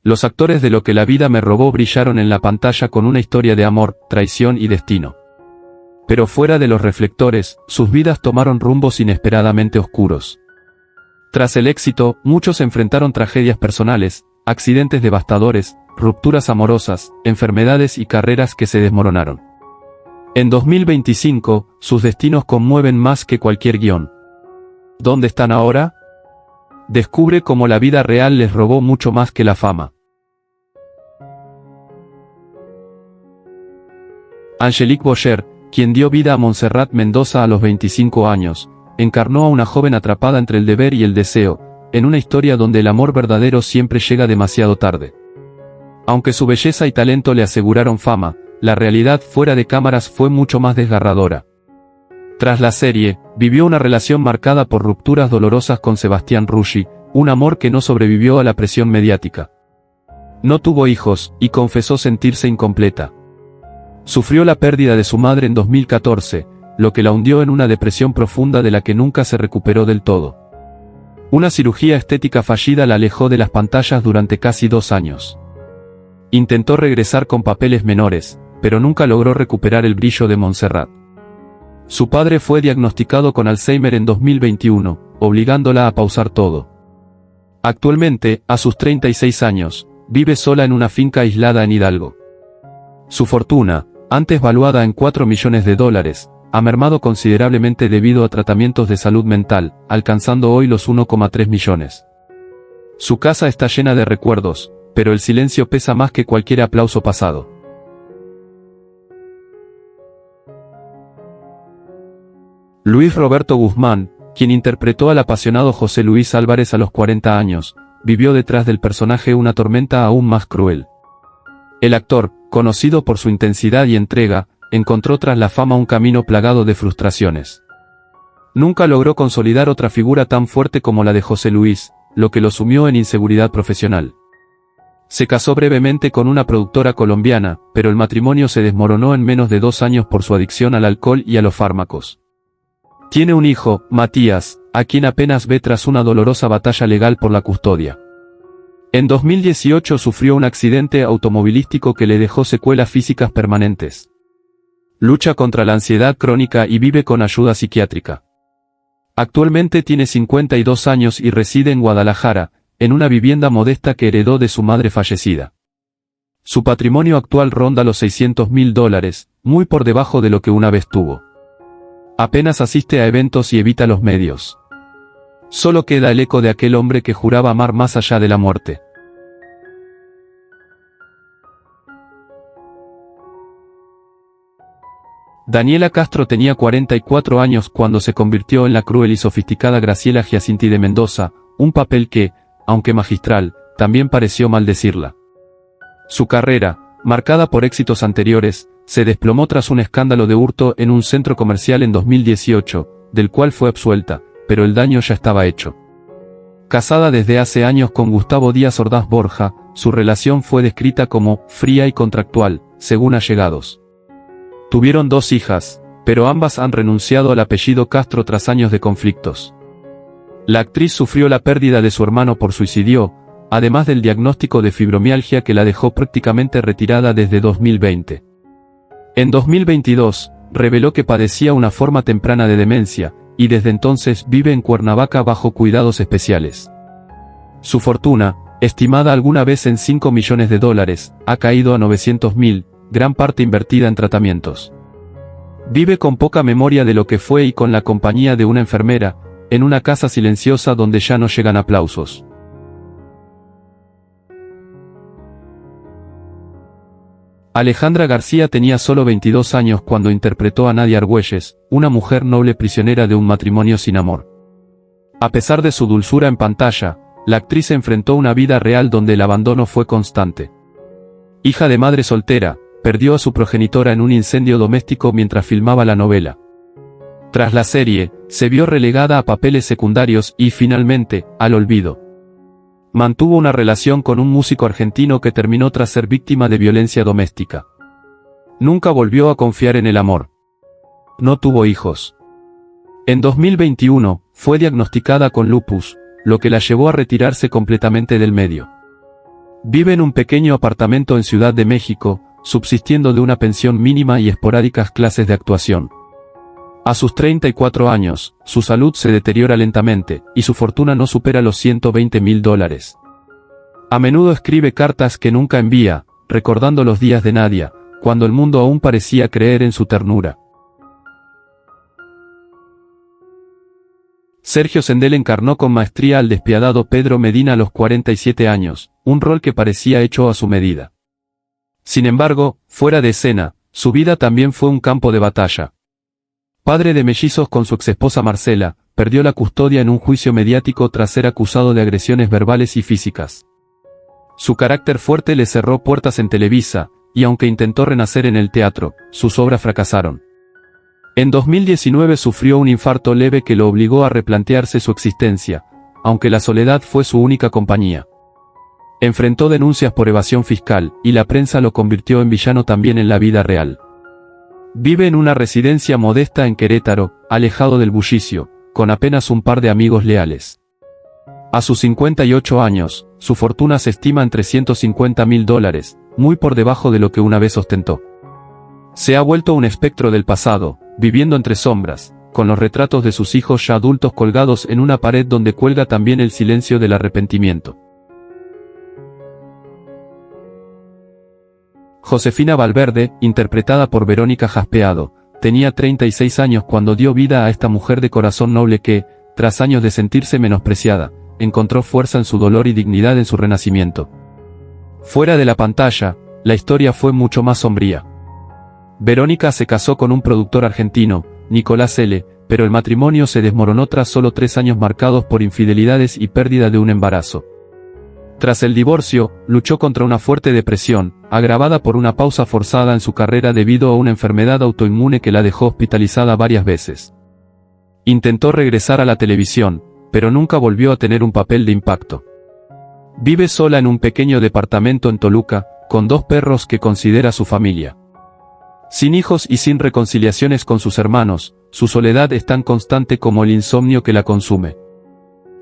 Los actores de Lo que la vida me robó brillaron en la pantalla con una historia de amor, traición y destino. Pero fuera de los reflectores, sus vidas tomaron rumbos inesperadamente oscuros. Tras el éxito, muchos enfrentaron tragedias personales, accidentes devastadores, rupturas amorosas, enfermedades y carreras que se desmoronaron. En 2025, sus destinos conmueven más que cualquier guión. ¿Dónde están ahora? Descubre cómo la vida real les robó mucho más que la fama. Angelique Boyer, quien dio vida a Montserrat Mendoza a los 25 años, encarnó a una joven atrapada entre el deber y el deseo, en una historia donde el amor verdadero siempre llega demasiado tarde. Aunque su belleza y talento le aseguraron fama, la realidad fuera de cámaras fue mucho más desgarradora. Tras la serie, vivió una relación marcada por rupturas dolorosas con Sebastián Ruschi, un amor que no sobrevivió a la presión mediática. No tuvo hijos, y confesó sentirse incompleta. Sufrió la pérdida de su madre en 2014, lo que la hundió en una depresión profunda de la que nunca se recuperó del todo. Una cirugía estética fallida la alejó de las pantallas durante casi 2 años. Intentó regresar con papeles menores, pero nunca logró recuperar el brillo de Montserrat. Su padre fue diagnosticado con Alzheimer en 2021, obligándola a pausar todo. Actualmente, a sus 36 años, vive sola en una finca aislada en Hidalgo. Su fortuna, antes valuada en $4 millones, ha mermado considerablemente debido a tratamientos de salud mental, alcanzando hoy los 1,3 millones. Su casa está llena de recuerdos, pero el silencio pesa más que cualquier aplauso pasado. Luis Roberto Guzmán, quien interpretó al apasionado José Luis Álvarez a los 40 años, vivió detrás del personaje una tormenta aún más cruel. El actor, conocido por su intensidad y entrega, encontró tras la fama un camino plagado de frustraciones. Nunca logró consolidar otra figura tan fuerte como la de José Luis, lo que lo sumió en inseguridad profesional. Se casó brevemente con una productora colombiana, pero el matrimonio se desmoronó en menos de 2 años por su adicción al alcohol y a los fármacos. Tiene un hijo, Matías, a quien apenas ve tras una dolorosa batalla legal por la custodia. En 2018 sufrió un accidente automovilístico que le dejó secuelas físicas permanentes. Lucha contra la ansiedad crónica y vive con ayuda psiquiátrica. Actualmente tiene 52 años y reside en Guadalajara, en una vivienda modesta que heredó de su madre fallecida. Su patrimonio actual ronda los $600.000, muy por debajo de lo que una vez tuvo. Apenas asiste a eventos y evita los medios. Solo queda el eco de aquel hombre que juraba amar más allá de la muerte. Daniela Castro tenía 44 años cuando se convirtió en la cruel y sofisticada Graciela Giacinti de Mendoza, un papel que, aunque magistral, también pareció maldecirla. Su carrera, marcada por éxitos anteriores, se desplomó tras un escándalo de hurto en un centro comercial en 2018, del cual fue absuelta, pero el daño ya estaba hecho. Casada desde hace años con Gustavo Díaz Ordaz Borja, su relación fue descrita como fría y contractual, según allegados. Tuvieron 2 hijas, pero ambas han renunciado al apellido Castro tras años de conflictos. La actriz sufrió la pérdida de su hermano por suicidio, además del diagnóstico de fibromialgia que la dejó prácticamente retirada desde 2020. En 2022, reveló que padecía una forma temprana de demencia, y desde entonces vive en Cuernavaca bajo cuidados especiales. Su fortuna, estimada alguna vez en $5 millones, ha caído a 900.000, gran parte invertida en tratamientos. Vive con poca memoria de lo que fue y con la compañía de una enfermera, en una casa silenciosa donde ya no llegan aplausos. Alejandra García tenía solo 22 años cuando interpretó a Nadia Argüelles, una mujer noble prisionera de un matrimonio sin amor. A pesar de su dulzura en pantalla, la actriz enfrentó una vida real donde el abandono fue constante. Hija de madre soltera, perdió a su progenitora en un incendio doméstico mientras filmaba la novela. Tras la serie, se vio relegada a papeles secundarios y, finalmente, al olvido. Mantuvo una relación con un músico argentino que terminó tras ser víctima de violencia doméstica. Nunca volvió a confiar en el amor. No tuvo hijos. En 2021, fue diagnosticada con lupus, lo que la llevó a retirarse completamente del medio. Vive en un pequeño apartamento en Ciudad de México, subsistiendo de una pensión mínima y esporádicas clases de actuación. A sus 34 años, su salud se deteriora lentamente, y su fortuna no supera los $120.000. A menudo escribe cartas que nunca envía, recordando los días de Nadia, cuando el mundo aún parecía creer en su ternura. Sergio Sendel encarnó con maestría al despiadado Pedro Medina a los 47 años, un rol que parecía hecho a su medida. Sin embargo, fuera de escena, su vida también fue un campo de batalla. Padre de mellizos con su exesposa Marcela, perdió la custodia en un juicio mediático tras ser acusado de agresiones verbales y físicas. Su carácter fuerte le cerró puertas en Televisa, y aunque intentó renacer en el teatro, sus obras fracasaron. En 2019 sufrió un infarto leve que lo obligó a replantearse su existencia, aunque la soledad fue su única compañía. Enfrentó denuncias por evasión fiscal, y la prensa lo convirtió en villano también en la vida real. Vive en una residencia modesta en Querétaro, alejado del bullicio, con apenas un par de amigos leales. A sus 58 años, su fortuna se estima en $350.000, muy por debajo de lo que una vez ostentó. Se ha vuelto un espectro del pasado, viviendo entre sombras, con los retratos de sus hijos ya adultos colgados en una pared donde cuelga también el silencio del arrepentimiento. Josefina Valverde, interpretada por Verónica Jaspeado, tenía 36 años cuando dio vida a esta mujer de corazón noble que, tras años de sentirse menospreciada, encontró fuerza en su dolor y dignidad en su renacimiento. Fuera de la pantalla, la historia fue mucho más sombría. Verónica se casó con un productor argentino, Nicolás L., pero el matrimonio se desmoronó tras solo 3 años marcados por infidelidades y pérdida de un embarazo. Tras el divorcio, luchó contra una fuerte depresión, agravada por una pausa forzada en su carrera debido a una enfermedad autoinmune que la dejó hospitalizada varias veces. Intentó regresar a la televisión, pero nunca volvió a tener un papel de impacto. Vive sola en un pequeño departamento en Toluca, con 2 perros que considera su familia. Sin hijos y sin reconciliaciones con sus hermanos, su soledad es tan constante como el insomnio que la consume.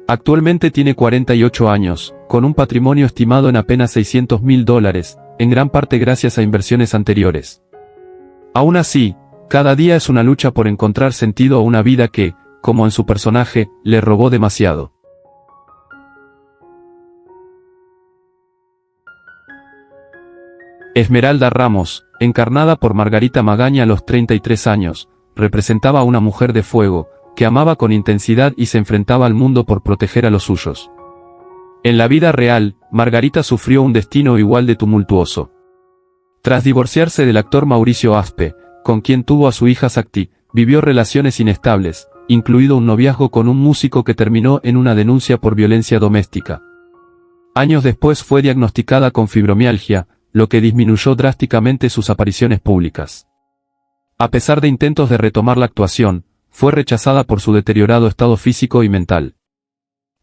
Actualmente tiene 48 años, con un patrimonio estimado en apenas $600.000, en gran parte gracias a inversiones anteriores. Aún así, cada día es una lucha por encontrar sentido a una vida que, como en su personaje, le robó demasiado. Esmeralda Ramos, encarnada por Margarita Magaña a los 33 años, representaba a una mujer de fuego, que amaba con intensidad y se enfrentaba al mundo por proteger a los suyos. En la vida real, Margarita sufrió un destino igual de tumultuoso. Tras divorciarse del actor Mauricio Aspe, con quien tuvo a su hija Sakti, vivió relaciones inestables, incluido un noviazgo con un músico que terminó en una denuncia por violencia doméstica. Años después fue diagnosticada con fibromialgia, lo que disminuyó drásticamente sus apariciones públicas. A pesar de intentos de retomar la actuación, fue rechazada por su deteriorado estado físico y mental.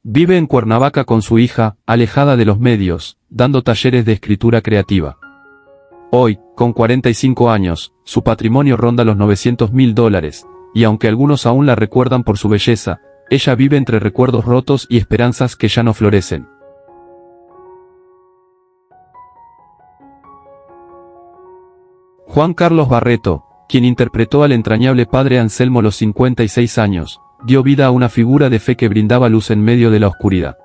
Vive en Cuernavaca con su hija, alejada de los medios, dando talleres de escritura creativa. Hoy, con 45 años, su patrimonio ronda los $900.000, y aunque algunos aún la recuerdan por su belleza, ella vive entre recuerdos rotos y esperanzas que ya no florecen. Juan Carlos Barreto, quien interpretó al entrañable padre Anselmo a los 56 años, dio vida a una figura de fe que brindaba luz en medio de la oscuridad.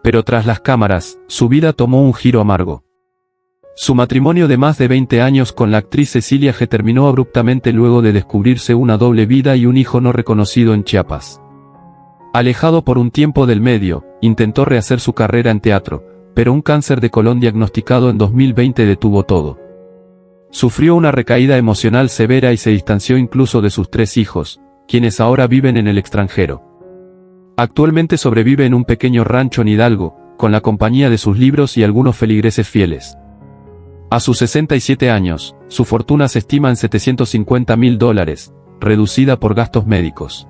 Pero tras las cámaras, su vida tomó un giro amargo. Su matrimonio de más de 20 años con la actriz Cecilia G terminó abruptamente luego de descubrirse una doble vida y un hijo no reconocido en Chiapas. Alejado por un tiempo del medio, intentó rehacer su carrera en teatro, pero un cáncer de colon diagnosticado en 2020 detuvo todo. Sufrió una recaída emocional severa y se distanció incluso de sus 3 hijos, quienes ahora viven en el extranjero. Actualmente sobrevive en un pequeño rancho en Hidalgo, con la compañía de sus libros y algunos feligreses fieles. A sus 67 años, su fortuna se estima en $750.000, reducida por gastos médicos.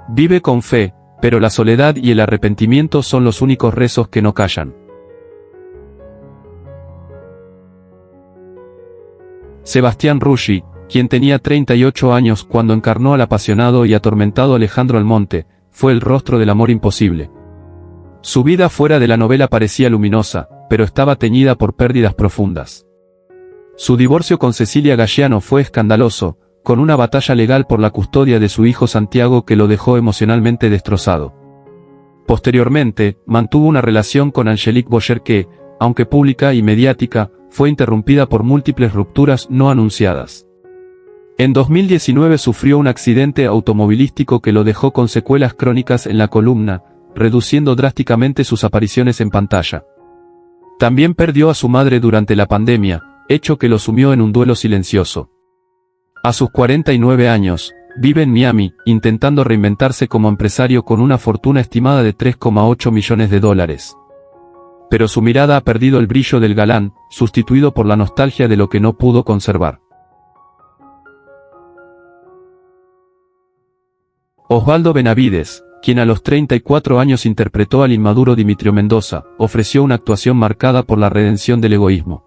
Vive con fe, pero la soledad y el arrepentimiento son los únicos rezos que no callan. Sebastián Ruschi, quien tenía 38 años cuando encarnó al apasionado y atormentado Alejandro Almonte, fue el rostro del amor imposible. Su vida fuera de la novela parecía luminosa, pero estaba teñida por pérdidas profundas. Su divorcio con Cecilia Galliano fue escandaloso, con una batalla legal por la custodia de su hijo Santiago que lo dejó emocionalmente destrozado. Posteriormente, mantuvo una relación con Angelique Boyer que, aunque pública y mediática, fue interrumpida por múltiples rupturas no anunciadas. En 2019 sufrió un accidente automovilístico que lo dejó con secuelas crónicas en la columna, reduciendo drásticamente sus apariciones en pantalla. También perdió a su madre durante la pandemia, hecho que lo sumió en un duelo silencioso. A sus 49 años, vive en Miami, intentando reinventarse como empresario con una fortuna estimada de $3,8 millones. Pero su mirada ha perdido el brillo del galán, sustituido por la nostalgia de lo que no pudo conservar. Osvaldo Benavides, quien a los 34 años interpretó al inmaduro Dimitrio Mendoza, ofreció una actuación marcada por la redención del egoísmo.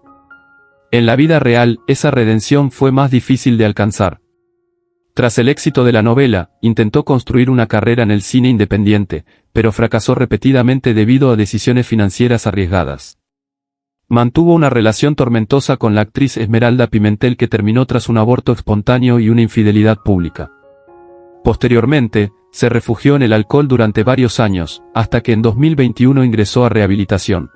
En la vida real, esa redención fue más difícil de alcanzar. Tras el éxito de la novela, intentó construir una carrera en el cine independiente, pero fracasó repetidamente debido a decisiones financieras arriesgadas. Mantuvo una relación tormentosa con la actriz Esmeralda Pimentel que terminó tras un aborto espontáneo y una infidelidad pública. Posteriormente, se refugió en el alcohol durante varios años, hasta que en 2021 ingresó a rehabilitación.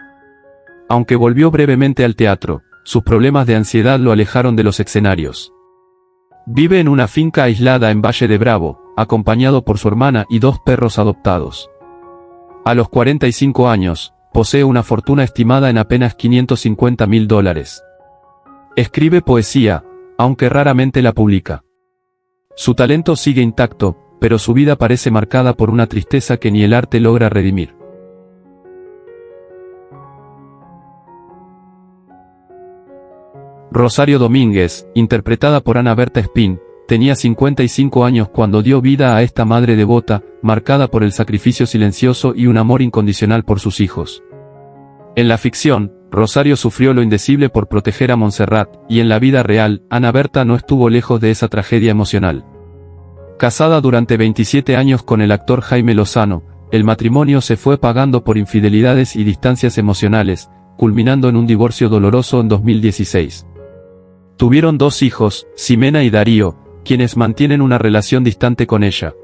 Aunque volvió brevemente al teatro, sus problemas de ansiedad lo alejaron de los escenarios. Vive en una finca aislada en Valle de Bravo, acompañado por su hermana y 2 perros adoptados. A los 45 años, posee una fortuna estimada en apenas $550.000. Escribe poesía, aunque raramente la publica. Su talento sigue intacto, pero su vida parece marcada por una tristeza que ni el arte logra redimir. Rosario Domínguez, interpretada por Ana Berta Espín, tenía 55 años cuando dio vida a esta madre devota, marcada por el sacrificio silencioso y un amor incondicional por sus hijos. En la ficción, Rosario sufrió lo indecible por proteger a Montserrat, y en la vida real, Ana Berta no estuvo lejos de esa tragedia emocional. Casada durante 27 años con el actor Jaime Lozano, el matrimonio se fue pagando por infidelidades y distancias emocionales, culminando en un divorcio doloroso en 2016. Tuvieron 2 hijos, Ximena y Darío, quienes mantienen una relación distante con ella.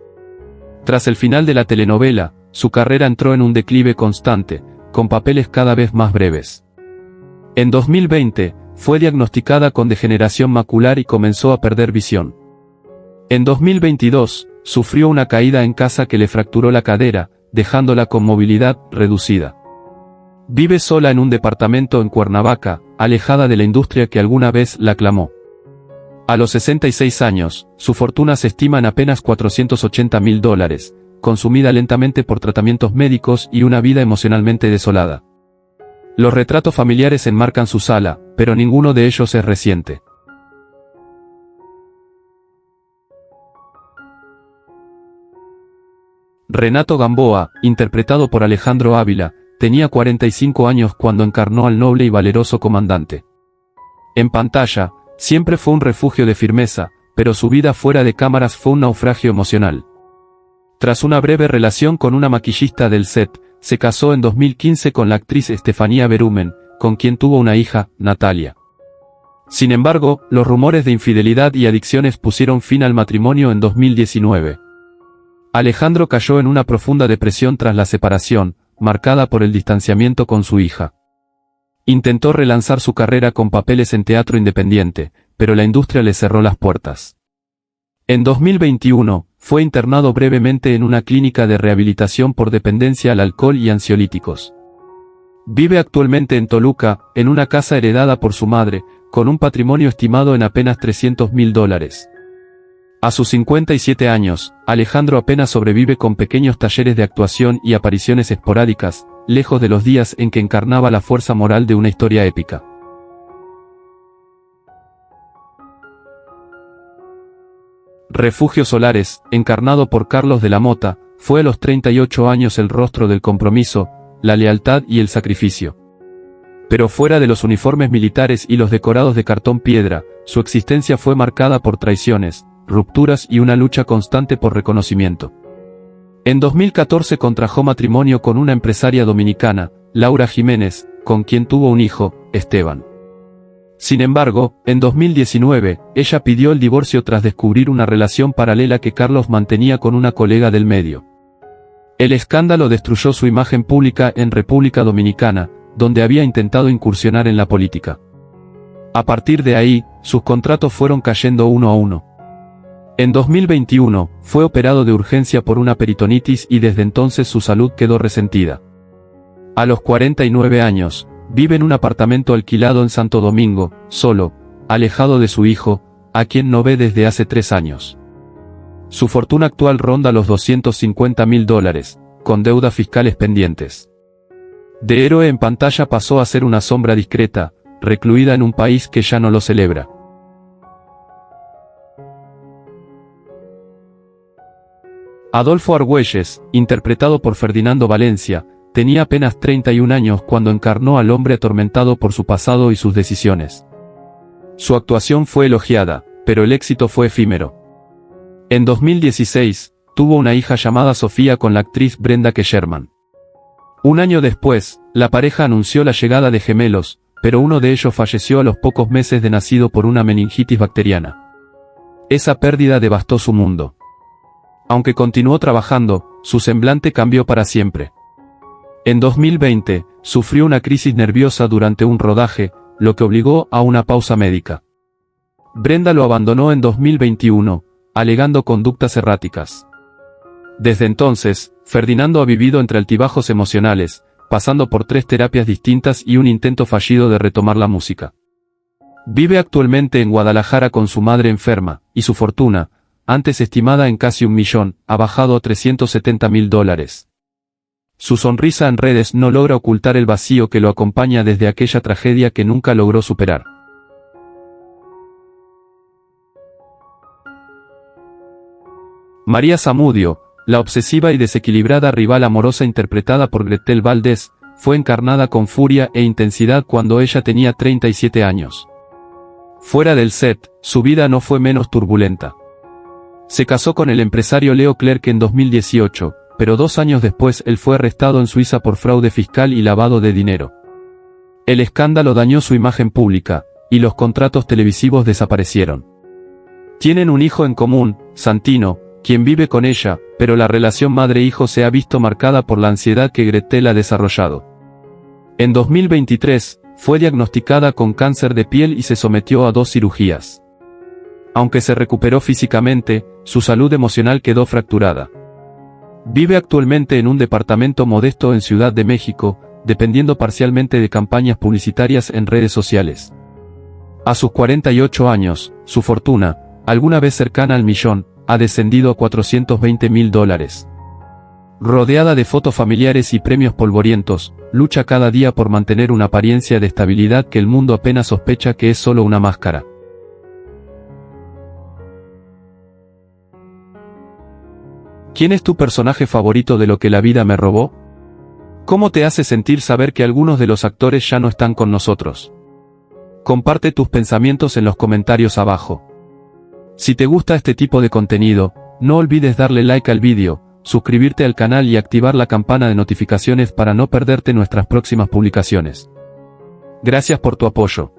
Tras el final de la telenovela, su carrera entró en un declive constante, con papeles cada vez más breves. En 2020, fue diagnosticada con degeneración macular y comenzó a perder visión. En 2022, sufrió una caída en casa que le fracturó la cadera, dejándola con movilidad reducida. Vive sola en un departamento en Cuernavaca, alejada de la industria que alguna vez la aclamó. A los 66 años, su fortuna se estima en apenas $480.000, consumida lentamente por tratamientos médicos y una vida emocionalmente desolada. Los retratos familiares enmarcan su sala, pero ninguno de ellos es reciente. Renato Gamboa, interpretado por Alejandro Ávila, tenía 45 años cuando encarnó al noble y valeroso comandante. En pantalla, siempre fue un refugio de firmeza, pero su vida fuera de cámaras fue un naufragio emocional. Tras una breve relación con una maquillista del set, se casó en 2015 con la actriz Estefanía Berumen, con quien tuvo una hija, Natalia. Sin embargo, los rumores de infidelidad y adicciones pusieron fin al matrimonio en 2019. Alejandro cayó en una profunda depresión tras la separación, marcada por el distanciamiento con su hija. Intentó relanzar su carrera con papeles en teatro independiente, pero la industria le cerró las puertas. En 2021, fue internado brevemente en una clínica de rehabilitación por dependencia al alcohol y ansiolíticos. Vive actualmente en Toluca, en una casa heredada por su madre, con un patrimonio estimado en apenas $300.000. A sus 57 años, Alejandro apenas sobrevive con pequeños talleres de actuación y apariciones esporádicas, lejos de los días en que encarnaba la fuerza moral de una historia épica. Refugio Solares, encarnado por Carlos de la Mota, fue a los 38 años el rostro del compromiso, la lealtad y el sacrificio. Pero fuera de los uniformes militares y los decorados de cartón piedra, su existencia fue marcada por traiciones, rupturas y una lucha constante por reconocimiento. En 2014 contrajo matrimonio con una empresaria dominicana, Laura Jiménez, con quien tuvo un hijo, Esteban. Sin embargo, en 2019, ella pidió el divorcio tras descubrir una relación paralela que Carlos mantenía con una colega del medio. El escándalo destruyó su imagen pública en República Dominicana, donde había intentado incursionar en la política. A partir de ahí, sus contratos fueron cayendo uno a uno. En 2021, fue operado de urgencia por una peritonitis y desde entonces su salud quedó resentida. A los 49 años, vive en un apartamento alquilado en Santo Domingo, solo, alejado de su hijo, a quien no ve desde hace 3 años. Su fortuna actual ronda los $250.000, con deudas fiscales pendientes. De héroe en pantalla pasó a ser una sombra discreta, recluida en un país que ya no lo celebra. Adolfo Argüelles, interpretado por Ferdinando Valencia, tenía apenas 31 años cuando encarnó al hombre atormentado por su pasado y sus decisiones. Su actuación fue elogiada, pero el éxito fue efímero. En 2016, tuvo una hija llamada Sofía con la actriz Brenda K. Sherman. Un año después, la pareja anunció la llegada de gemelos, pero uno de ellos falleció a los pocos meses de nacido por una meningitis bacteriana. Esa pérdida devastó su mundo. Aunque continuó trabajando, su semblante cambió para siempre. En 2020, sufrió una crisis nerviosa durante un rodaje, lo que obligó a una pausa médica. Brenda lo abandonó en 2021, alegando conductas erráticas. Desde entonces, Ferdinando ha vivido entre altibajos emocionales, pasando por 3 terapias distintas y un intento fallido de retomar la música. Vive actualmente en Guadalajara con su madre enferma, y su fortuna, antes estimada en casi $1 millón, ha bajado a $370.000. Su sonrisa en redes no logra ocultar el vacío que lo acompaña desde aquella tragedia que nunca logró superar. María Zamudio, la obsesiva y desequilibrada rival amorosa interpretada por Gretel Valdés, fue encarnada con furia e intensidad cuando ella tenía 37 años. Fuera del set, su vida no fue menos turbulenta. Se casó con el empresario Leo Clerc en 2018, pero 2 años después él fue arrestado en Suiza por fraude fiscal y lavado de dinero. El escándalo dañó su imagen pública, y los contratos televisivos desaparecieron. Tienen un hijo en común, Santino, quien vive con ella, pero la relación madre-hijo se ha visto marcada por la ansiedad que Gretel ha desarrollado. En 2023, fue diagnosticada con cáncer de piel y se sometió a 2 cirugías. Aunque se recuperó físicamente, su salud emocional quedó fracturada. Vive actualmente en un departamento modesto en Ciudad de México, dependiendo parcialmente de campañas publicitarias en redes sociales. A sus 48 años, su fortuna, alguna vez cercana al millón, ha descendido a $420.000. Rodeada de fotos familiares y premios polvorientos, lucha cada día por mantener una apariencia de estabilidad que el mundo apenas sospecha que es solo una máscara. ¿Quién es tu personaje favorito de Lo que la vida me robó? ¿Cómo te hace sentir saber que algunos de los actores ya no están con nosotros? Comparte tus pensamientos en los comentarios abajo. Si te gusta este tipo de contenido, no olvides darle like al vídeo, suscribirte al canal y activar la campana de notificaciones para no perderte nuestras próximas publicaciones. Gracias por tu apoyo.